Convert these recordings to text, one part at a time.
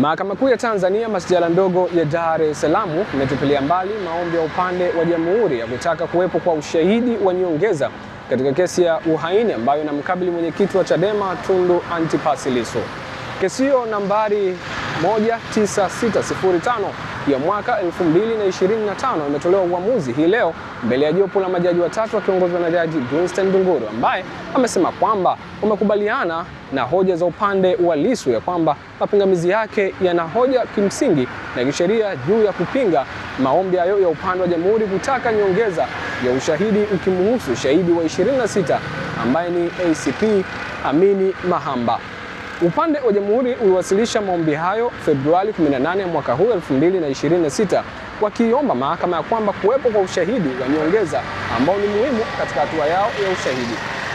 Mahakama Kuu ya Tanzania masjala ndogo ya Dar es Salaam imetupilia mbali maombi ya upande wa Jamhuri ya kutaka kuwepo kwa ushahidi wa nyongeza katika kesi ya uhaini ambayo inamkabili mwenyekiti wa Chadema Tundu Antipas Lissu. Kesi hiyo nambari 19605 ya mwaka 2025 imetolewa uamuzi hii leo mbele ya jopo la majaji watatu wakiongozwa na Jaji Dunstan Ndunguru, ambaye amesema kwamba wamekubaliana na hoja za upande wa Lissu ya kwamba mapingamizi yake yana hoja kimsingi na kisheria juu ya kupinga maombi hayo ya upande wa Jamhuri kutaka nyongeza ya ushahidi ukimhusu shahidi wa 26 ambaye ni ACP Amini Mahamba. Upande wa Jamhuri uliwasilisha maombi hayo Februari 18 ya mwaka huu 2026 wakiomba mahakama ya kwamba kuwepo kwa ushahidi wa nyongeza ambao ni muhimu katika hatua yao ya ushahidi.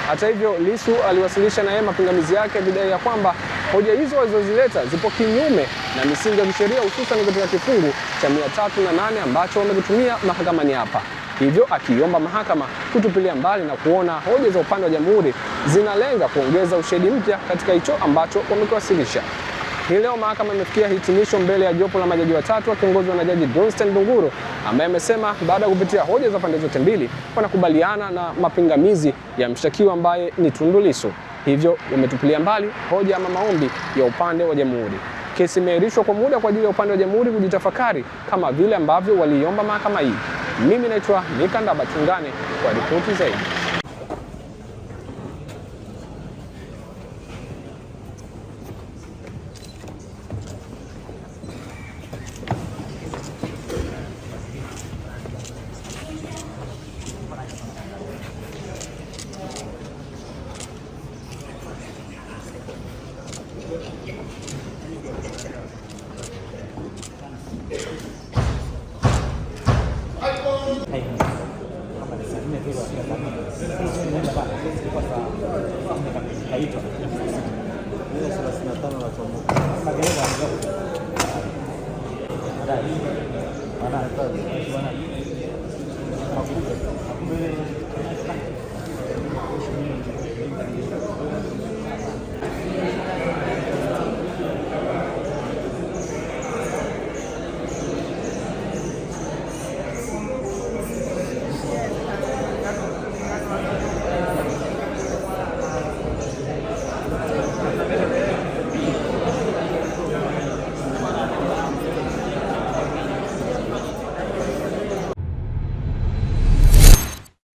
Hata hivyo, Lissu aliwasilisha naye mapingamizi yake bidai ya kwamba hoja hizo walizozileta zipo kinyume na misingi ya kisheria, hususan katika kifungu cha 308 ambacho wamekitumia mahakamani hapa. Hivyo akiomba mahakama kutupilia mbali na kuona hoja za upande wa Jamhuri zinalenga kuongeza ushahidi mpya katika hicho ambacho wamekiwasilisha. Hii leo mahakama imefikia hitimisho mbele ya jopo la majaji watatu wakiongozwa na Jaji Dunstan Ndunguru, ambaye amesema baada ya kupitia hoja za pande zote mbili wanakubaliana na mapingamizi ya mshtakiwa ambaye ni Tundu Lissu. Hivyo wametupilia mbali hoja ama maombi ya upande wa Jamhuri. Kesi imeahirishwa kwa muda kwa ajili ya upande wa Jamhuri kujitafakari kama vile ambavyo waliomba mahakama hii. Mimi naitwa Nikandaba, tungane kwa ripoti zaidi. Mana